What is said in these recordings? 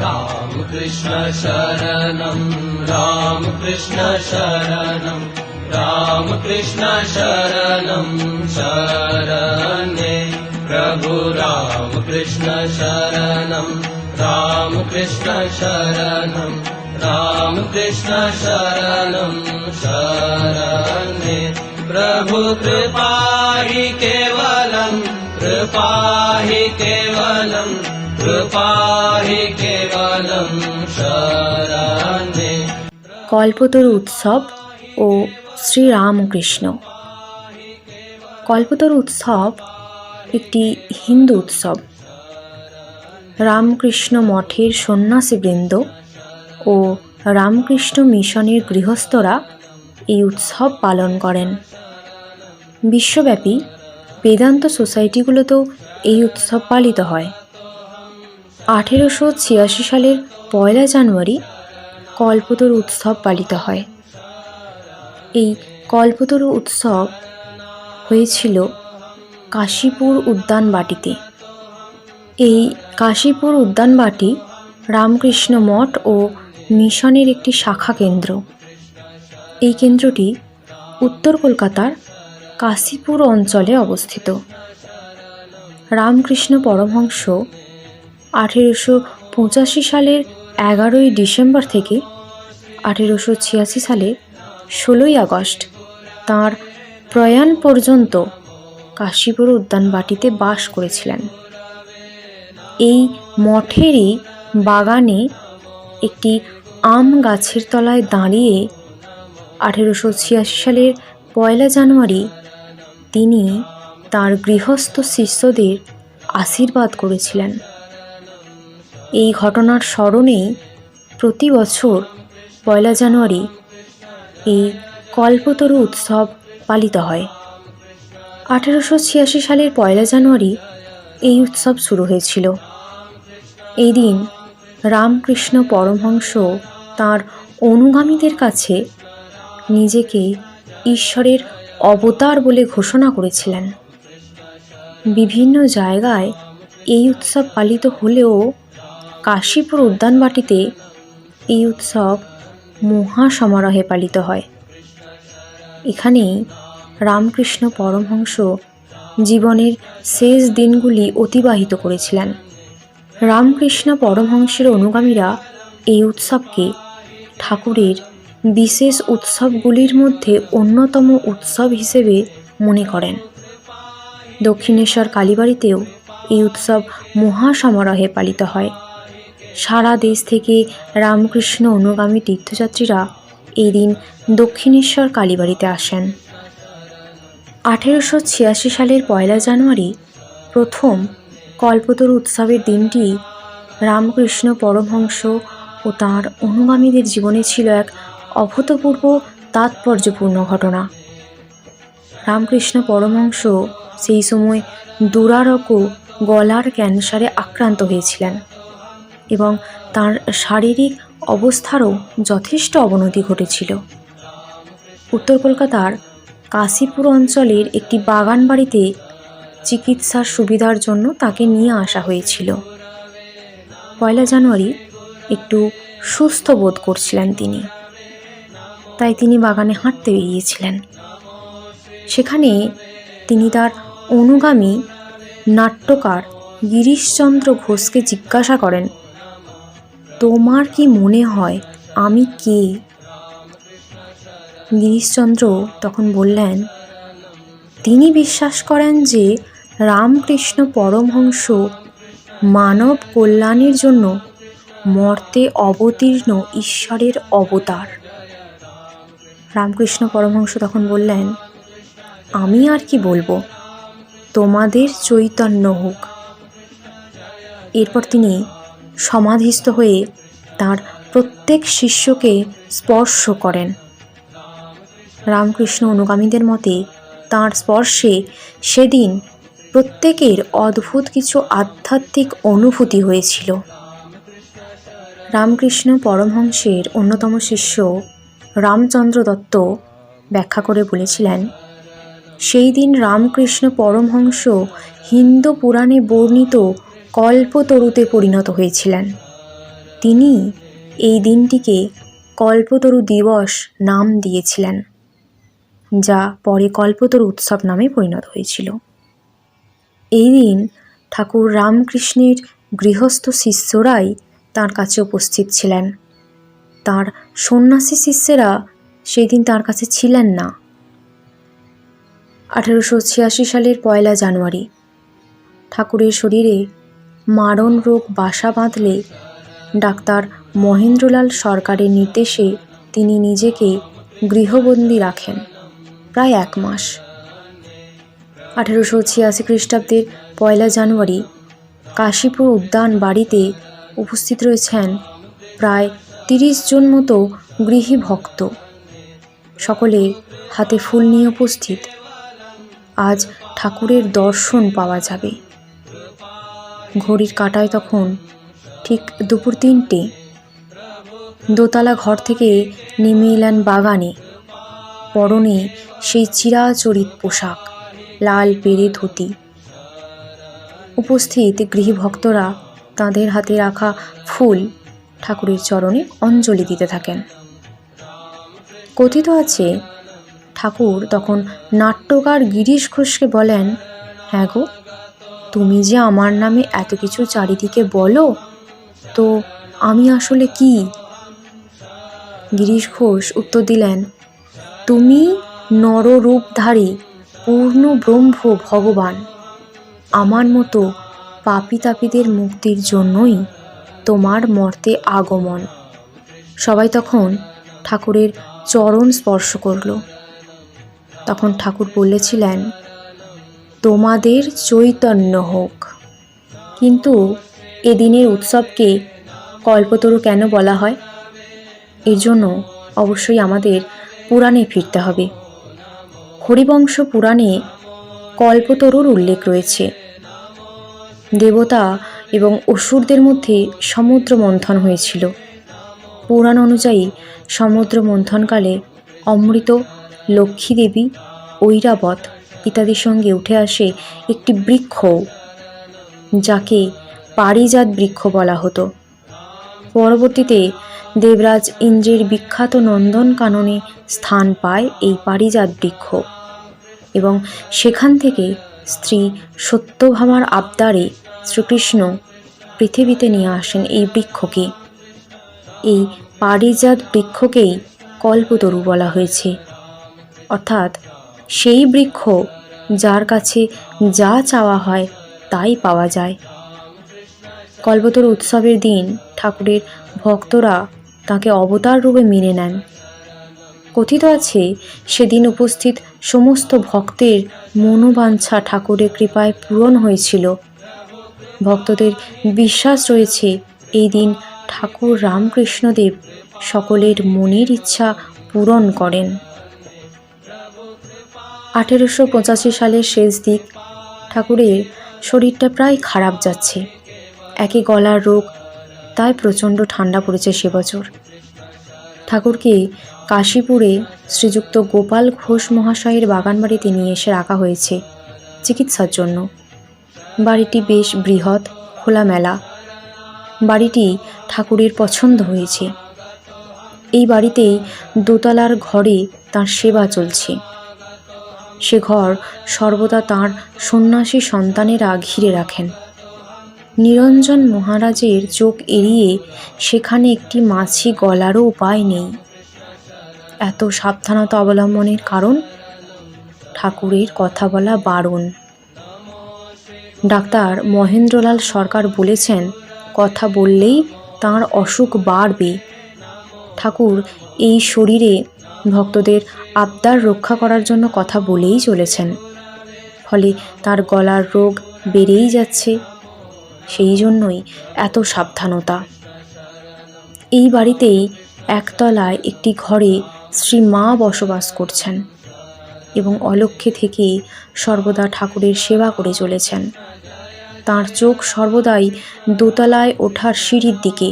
राम कृष्ण शरणं राम कृष्ण शरणं राम कृष्ण शरणं शरणे प्रभु राम कृष्ण शरणं राम कृष्ण शरणं राम कृष्ण शरणं शरणे प्रभु कृपा हि केवलं कृपा हि केवलं कृपा हि केवलं शरणे। কল্পতরু উৎসব ও শ্রীরামকৃষ্ণ। কল্পতরু উৎসব একটি হিন্দু উৎসব। রামকৃষ্ণ মঠের সন্ন্যাসীবৃন্দ ও রামকৃষ্ণ মিশনের গৃহস্থরা এই উৎসব পালন করেন। বিশ্বব্যাপী বেদান্ত সোসাইটিগুলোতেও এই উৎসব পালিত হয়। 1886 সালের 1 জানুয়ারি কল্পতরু উৎসব পালিত হয়। এই কল্পতরু উৎসব হয়েছিল কাশীপুর উদ্যানবাটিতে। এই কাশীপুর উদ্যানবাটি রামকৃষ্ণ মঠ ও মিশনের একটি শাখা কেন্দ্র। এই কেন্দ্রটি উত্তর কলকাতার কাশীপুর অঞ্চলে অবস্থিত। রামকৃষ্ণ পরমহংস 1885 সালের 11 ডিসেম্বর থেকে 1886 সালের 16 আগস্ট তাঁর প্রয়াণ পর্যন্ত কাশীপুর উদ্যানবাটিতে বাস করেছিলেন। এই মঠেরই বাগানে একটি আম গাছের তলায় দাঁড়িয়ে 1886 সালের 1 জানুয়ারি তিনি তাঁর গৃহস্থ শিষ্যদের আশীর্বাদ করেছিলেন। এই ঘটনার স্মরণেই প্রতি বছর 1 জানুয়ারি এই কল্পতরু উৎসব পালিত হয়। 1886 সালের 1 জানুয়ারি এই উৎসব শুরু হয়েছিল। এই দিন রামকৃষ্ণ পরমহংস তাঁর অনুগামীদের কাছে নিজেকে ঈশ্বরের অবতার বলে ঘোষণা করেছিলেন। বিভিন্ন জায়গায় এই উৎসব পালিত হলেও কাশীপুর উদ্যানবাটিতে এই উৎসব মহা সমারোহে পালিত হয়। এখানেই রামকৃষ্ণ পরমহংস জীবনের শেষ দিনগুলি অতিবাহিত করেছিলেন। রামকৃষ্ণ পরমহংসের অনুগামীরা এই উৎসবকে ঠাকুরের বিশেষ উৎসবগুলির মধ্যে অন্যতম উৎসব হিসেবে মনে করেন। দক্ষিণেশ্বর কালীবাড়িতেও এই উৎসব মহা সমারোহে পালিত হয়। সারা দেশ থেকে রামকৃষ্ণ অনুগামী তীর্থযাত্রীরা এই দিন দক্ষিণেশ্বর কালীবাড়িতে আসেন। 1886 সালের 1 জানুয়ারি প্রথম কল্পতরু উৎসবের দিনটি রামকৃষ্ণ পরমহংস ও তাঁর অনুগামীদের জীবনে ছিল এক অভূতপূর্ব তাৎপর্যপূর্ণ ঘটনা। রামকৃষ্ণ পরমহংস সেই সময় দুরারোগ্য গলার ক্যান্সারে আক্রান্ত হয়েছিলেন এবং তাঁর শারীরিক অবস্থারও যথেষ্ট অবনতি ঘটেছিল। উত্তর কলকাতার কাশীপুর অঞ্চলের একটি বাগান বাড়িতে চিকিৎসার সুবিধার জন্য তাকে নিয়ে আসা হয়েছিল। 1 জানুয়ারি একটু সুস্থ বোধ করছিলেন তিনি, তাই তিনি বাগানে হাঁটতে বেরিয়েছিলেন। সেখানে তিনি তার অনুগামী নাট্যকার গিরিশচন্দ্র ঘোষকে জিজ্ঞাসা করেন, তোমার কি মনে হয় আমি কে? গিরিশচন্দ্র তখন বললেন, তিনি বিশ্বাস করেন যে রামকৃষ্ণ পরমহংস মানব কল্যাণের জন্য মর্তে অবতীর্ণ ঈশ্বরের অবতার। রামকৃষ্ণ পরমহংস তখন বললেন, আমি আর কি বলবো, তোমাদের চৈতন্য হোক। এরপর তিনি সমাধিস্থ হয়ে তার প্রত্যেক শিষ্যকে স্পর্শ করেন। রামকৃষ্ণ অনুগামীদের মতে তাঁর স্পর্শে সেদিন প্রত্যেকের অদ্ভুত কিছু আধ্যাত্মিক অনুভূতি হয়েছিল। রামকৃষ্ণ পরমহংসের অন্যতম শিষ্য রামচন্দ্র দত্ত ব্যাখ্যা করে বলেছিলেন, সেই দিন রামকৃষ্ণ পরমহংস হিন্দু পুরাণে বর্ণিত কল্পতরুতে পরিণত হয়েছিলেন। তিনি এই দিনটিকে কল্পতরু দিবস নাম দিয়েছিলেন, যা পরে কল্পতরু উৎসব নামে পরিণত হয়েছিল। এই দিন ঠাকুর রামকৃষ্ণের গৃহস্থ শিষ্যরাই তাঁর কাছে উপস্থিত ছিলেন। তাঁর সন্ন্যাসী শিষ্যেরা সেই দিন তাঁর কাছে ছিলেন না। 1886 সালের 1 জানুয়ারি ঠাকুরের শরীরে মারণ রোগ বাসা বাঁধলে ডাক্তার মহেন্দ্রলাল সরকারের নির্দেশে তিনি নিজেকে গৃহবন্দী রাখেন প্রায় 1 মাস। 1886 খ্রিস্টাব্দের 1 জানুয়ারি কাশীপুর উদ্যান বাড়িতে উপস্থিত রয়েছেন প্রায় 30 জন মতো গৃহী ভক্ত, সকলে হাতে ফুল নিয়ে উপস্থিত। আজ ঠাকুরের দর্শন পাওয়া যাবে। ঘড়ির কাঁটায় তখন ঠিক দুপুর 3টে। দোতলা ঘর থেকে নেমে এলেন বাগানে, পরনে সেই চিরাচরিত পোশাক, লাল পেরে ধুতি। উপস্থিত গৃহী ভক্তরা তাঁদের হাতে রাখা ফুল ঠাকুরের চরণে অঞ্জলি দিতে থাকেন। কথিত আছে ঠাকুর তখন নাট্যকার গিরিশ ঘোষকে বলেন, হ্যাঁ গো, তুমি যে আমার নামে এত কিছু চারিদিকে বলো, তো আমি আসলে কি? গিরিশ ঘোষ উত্তর দিলেন, তুমি নররূপধারী পূর্ণ ব্রহ্ম ভগবান। আমার মতো পাপী তাপীদের মুক্তির জন্যই তোমার মর্তে আগমন। সবাই তখন ঠাকুরের চরণ স্পর্শ করল। তখন ঠাকুর বলেছিলেন, তোমাদের চৈতন্য হোক। কিন্তু এদিনের উৎসবকে কল্পতরু কেন বলা হয়? এর জন্য অবশ্যই আমাদের পুরাণে ফিরতে হবে। হরিবংশ পুরাণে কল্পতরুর উল্লেখ রয়েছে। দেবতা এবং অসুরদের মধ্যে সমুদ্র মন্থন হয়েছিল। পুরাণ অনুযায়ী সমুদ্র মন্থনকালে অমৃত, লক্ষ্মী দেবী, ঐরাবত ইত্যাদির সঙ্গে উঠে আসে একটি বৃক্ষ, যাকে পারিজাত বৃক্ষ বলা হতো। পরবর্তীতে দেবরাজ ইন্দ্রের বিখ্যাত নন্দনকাননে স্থান পায় এই পারিজাত বৃক্ষ, এবং সেখান থেকে স্ত্রী সত্যভামার আবদারে শ্রীকৃষ্ণ পৃথিবীতে নিয়ে আসেন এই বৃক্ষকে। এই পারিজাত বৃক্ষকেই কল্পতরু বলা হয়েছে, অর্থাৎ সেই বৃক্ষ যার কাছে যা চাওয়া হয় তাই পাওয়া যায়। কল্পতরু উৎসবের দিন ঠাকুরের ভক্তরা তাকে অবতার রূপে মেনে নেন। কথিত আছে সেদিন উপস্থিত সমস্ত ভক্তের মনোবাঞ্ছা ঠাকুরের কৃপায় পূরণ হয়েছিল। ভক্তদের বিশ্বাস রয়েছে এই দিন ঠাকুর রামকৃষ্ণদেব সকলের মনের ইচ্ছা পূরণ করেন। 1885 সালের শেষ দিক ঠাকুরের শরীরটা প্রায় খারাপ যাচ্ছে। একে গলার রোগ, তাই প্রচণ্ড ঠান্ডা পড়েছে সে বছর। ঠাকুরকে কাশীপুরে শ্রীযুক্ত গোপাল ঘোষ মহাশয়ের বাগানবাড়িতে নিয়ে এসে রাখা হয়েছে চিকিৎসার জন্য। বাড়িটি বেশ বৃহৎ, খোলামেলা। বাড়িটি ঠাকুরের পছন্দ হয়েছে। এই বাড়িতেই দোতলার ঘরে তাঁর সেবা চলছে। সে ঘর সর্বদা তাঁর সন্ন্যাসী সন্তানেরা ঘিরে রাখেন। নিরঞ্জন মহারাজের চোখ এড়িয়ে সেখানে একটি মাছি গলারও উপায় নেই। এত সাবধানতা অবলম্বনের কারণ, ঠাকুরের কথা বলা বারণ। ডাক্তার মহেন্দ্রলাল সরকার বলেছেন, কথা বললেই তাঁর অসুখ বাড়বে। ঠাকুর এই শরীরে ভক্তদের আবদার রক্ষা করার জন্য কথা বলেই চলেছেন, ফলে তার গলার রোগ বেড়েই যাচ্ছে। সেই জন্যই এত সাবধানতা। এই বাড়িতেই একতলায় একটি ঘরে শ্রী মা বসবাস করছেন এবং অলক্ষ্যে থেকে সর্বদা ঠাকুরের সেবা করে চলেছেন। তাঁর চোখ সর্বদাই দোতলায় ওঠার সিঁড়ির দিকে।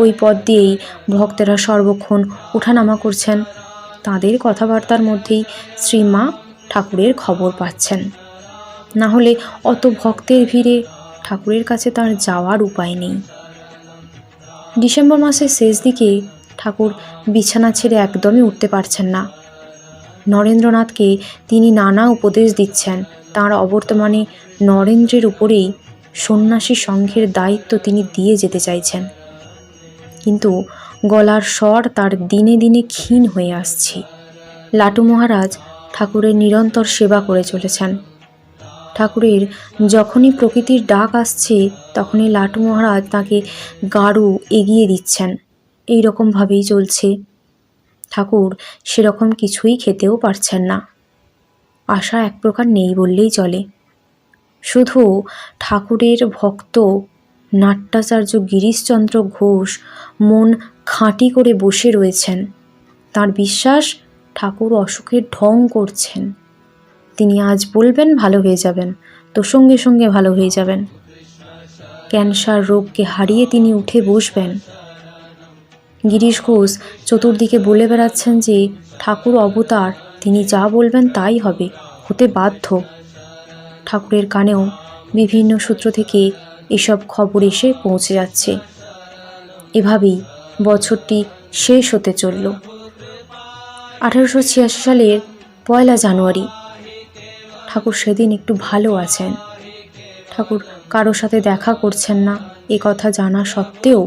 ওই পথ দিয়েই ভক্তেরা সর্বক্ষণ ওঠানামা করছেন। তাঁদের কথাবার্তার মধ্যেই শ্রীমা ঠাকুরের খবর পাচ্ছেন। না হলে অত ভক্তের ভিড়ে ঠাকুরের কাছে তার যাওয়ার উপায় নেই। ডিসেম্বর মাসের শেষ দিকে ঠাকুর বিছানা ছেড়ে একদমই উঠতে পারছেন না। নরেন্দ্রনাথকে তিনি নানা উপদেশ দিচ্ছেন। তাঁর অবর্তমানে নরেন্দ্রের উপরেই সন্ন্যাসী সংঘের দায়িত্ব তিনি দিয়ে যেতে চাইছেন, কিন্তু গলার স্বর তার দিনে দিনে ক্ষীণ হয়ে আসছে। লাটু মহারাজ ঠাকুরের নিরন্তর সেবা করে চলেছেন। ঠাকুরের যখনই প্রকৃতির ডাক আসছে তখনই লাটু মহারাজ তাকে গাড়ু এগিয়ে দিচ্ছেন। এই রকমভাবেই চলছে। ঠাকুর সেরকম কিছুই খেতেও পারছেন না। আশা এক প্রকার নেই বললেই চলে। শুধু ঠাকুরের ভক্ত নাট্যাচার্য গিরিশচন্দ্র ঘোষ মন খাঁটি করে বসে রয়েছেন। তার বিশ্বাস ঠাকুর অসুখের ঢং করছেন। তিনি আজ বলবেন ভালো হয়ে যাবেন, তো সঙ্গে সঙ্গে ভালো হয়ে যাবেন। ক্যান্সার রোগকে হারিয়ে তিনি উঠে বসবেন। গিরিশ ঘোষ চতুর্দিকে বলে বেড়াচ্ছেন যে ঠাকুর অবতার, তিনি যা বলবেন তাই হবে, হতে বাধ্য। ঠাকুরের কানেও বিভিন্ন সূত্র থেকে এসব খবর এসে পৌঁছে যাচ্ছে। এভাবেই বছরটি শেষ হতে চলল। 1886 সালের 1 জানুয়ারি। ঠাকুর সেদিন একটু ভালো আছেন। ঠাকুর কারো সাথে দেখা করছেন না এ কথা জানা সত্ত্বেও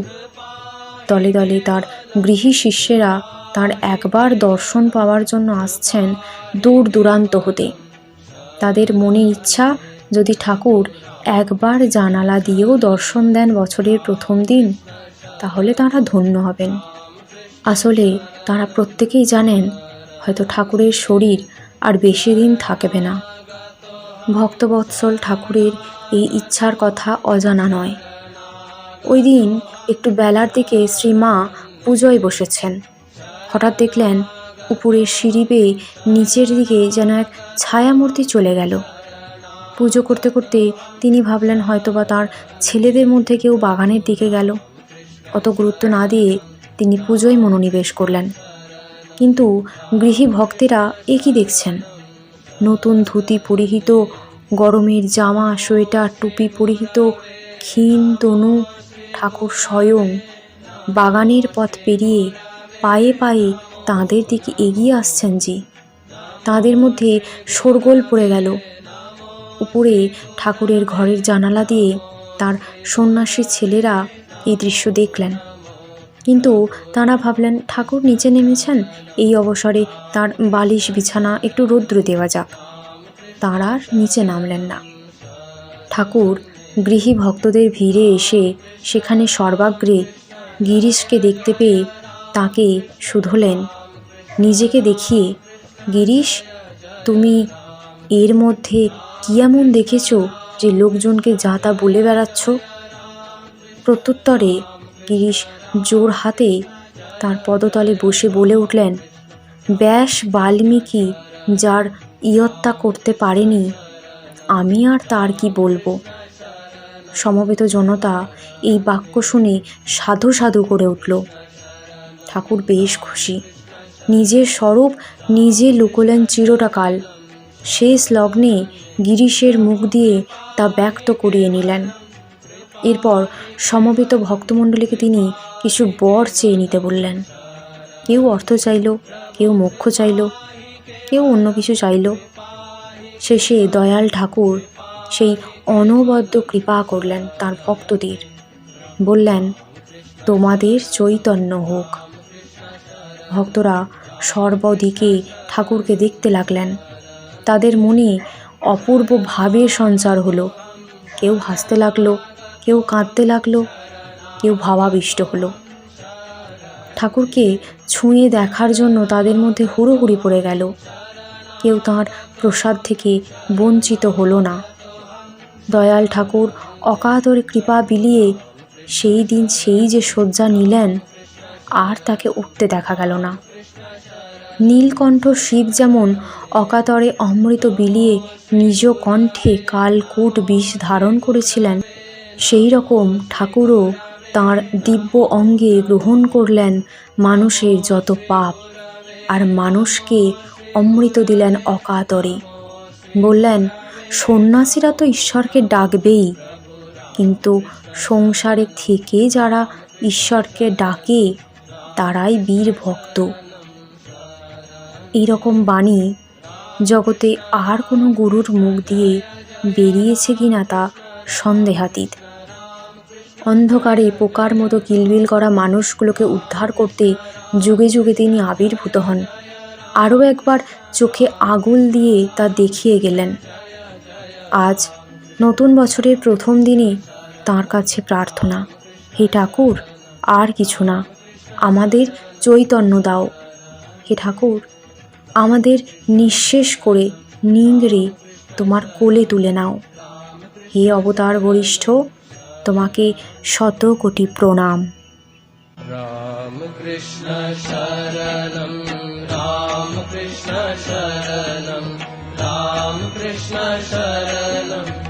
দলে দলে তার গৃহী শিষ্যেরা তার একবার দর্শন পাওয়ার জন্য আসছেন দূর দূরান্ত হতে। তাদের মনের ইচ্ছা, যদি ঠাকুর একবার জানালা দিয়েও দর্শন দেন বছরের প্রথম দিন, তাহলে তাঁরা ধন্য হবেন। আসলে তাঁরা প্রত্যেকেই জানেন হয়তো ঠাকুরের শরীর আর বেশি দিন থাকবে না। ভক্তবৎসল ঠাকুরের এই ইচ্ছার কথা অজানা নয়। ওই দিন একটু বেলার দিকে শ্রীমা পুজোয় বসেছেন। হঠাৎ দেখলেন উপরের সিঁড়ি বেয়ে নিচের দিকে যেন এক ছায়ামূর্তি চলে গেল। পুজো করতে করতে তিনি ভাবলেন হয়তোবা তার ছেলেদের মধ্যে কেউ বাগানের দিকে গেল। অত গুরুত্ব না দিয়ে তিনি পুজোয় মনোনিবেশ করলেন। কিন্তু গৃহী ভক্তেরা একই দেখছেন। নতুন ধুতি পরিহিত, গরমের জামা, সোয়েটার, টুপি পরিহিত ক্ষীণ তনু ঠাকুর স্বয়ং বাগানের পথ পেরিয়ে পায়ে পায়ে তাঁদের দিকে এগিয়ে আসছেন যে। তাঁদের মধ্যে শোরগোল পড়ে গেল। উপরে ঠাকুরের ঘরের জানালা দিয়ে তার সন্ন্যাসী ছেলেরা এই দৃশ্য দেখলেন। কিন্তু তাঁরা ভাবলেন ঠাকুর নিচে নেমেছেন, এই অবসরে তার বালিশ বিছানা একটু রৌদ্র দেওয়া যাক। তাঁরা আর নিচে নামলেন না। ঠাকুর গৃহী ভক্তদের ভিড়ে এসে সেখানে সর্বাগ্রে গিরিশকে দেখতে পেয়ে তাকে শুধলেন, নিজেকে দেখিয়ে, গিরিশ, তুমি এর মধ্যে কি এমন দেখেছ যে লোকজনকে যা তা বলে বেড়াচ্ছ? প্রত্যুত্তরে গিরিশ জোর হাতে তার পদতলে বসে বলে উঠলেন, ব্যাস বাল্মীকি যার ইয়ত্তা করতে পারেনি, আমি আর তার কি বলবো। সমবেত জনতা এই বাক্য শুনে সাধু সাধু করে উঠল। ঠাকুর বেশ খুশি। নিজের স্বরূপ নিজে লুকোলেন চিরকাল। শেষ লগ্নে গিরিশের মুখ দিয়ে তা ব্যক্ত করিয়ে নিলেন। এরপর সমবেত ভক্তমণ্ডলীকে তিনি কিছু বর চেয়ে নিতে বললেন। কেউ অর্থ চাইল, কেউ মোক্ষ চাইল, কেউ অন্য কিছু চাইল। শেষে দয়াল ঠাকুর সেই অনবদ্য কৃপা করলেন তার ভক্তদের। বললেন, তোমাদের চৈতন্য হোক। ভক্তরা সর্বদিকে ঠাকুরকে দেখতে লাগলেন। তাদের মনে অপূর্ব ভাবের সঞ্চার হলো। কেউ হাসতে লাগলো, কেউ কাঁদতে লাগলো, কেউ ভাবাবিষ্ট হলো। ঠাকুরকে ছুঁয়ে দেখার জন্য তাদের মধ্যে হুড়োহুড়ি পড়ে গেল। কেউ তাঁর প্রসাদ থেকে বঞ্চিত হলো না। দয়াল ঠাকুর অকাতরে কৃপা বিলিয়ে সেই দিন সেই যে শয্যা নিলেন, আর তাকে উঠতে দেখা গেল না। নীলকণ্ঠ শিব যেমন অকাতরে অমৃত বিলিয়ে নিজ কণ্ঠে কালকূট বিষ ধারণ করেছিলেন, সেই রকম ঠাকুরও তাঁর দিব্য অঙ্গে গ্রহণ করলেন মানুষের যত পাপ, আর মানুষকে অমৃত দিলেন অকাতরে। বললেন, সন্ন্যাসীরা তো ঈশ্বরকে ডাকবেই, কিন্তু সংসারে থেকে যারা ঈশ্বরকে ডাকে তারাই বীর ভক্ত। এইরকম বাণী জগতে আর কোনো গুরুর মুখ দিয়ে বেরিয়েছে কিনা তা সন্দেহাতীত। অন্ধকারে পোকার মতো কিলবিল করা মানুষগুলোকে উদ্ধার করতে যুগে যুগে তিনি আবির্ভূত হন। আরও একবার চোখে আগুল দিয়ে তা দেখিয়ে গেলেন। আজ নতুন বছরের প্রথম দিনে তাঁর কাছে প্রার্থনা, হে ঠাকুর, আর কিছু না, আমাদের চৈতন্য দাও। হে ঠাকুর, আমাদের নিঃশেষ করে নিংড়ে তোমার কোলে তুলে নাও। হে অবতার বরিষ্ঠ, তোমাকে শত কোটি প্রণাম। রাম কৃষ্ণ শরণম রাম কৃষ্ণ শরণম রাম কৃষ্ণ শরণম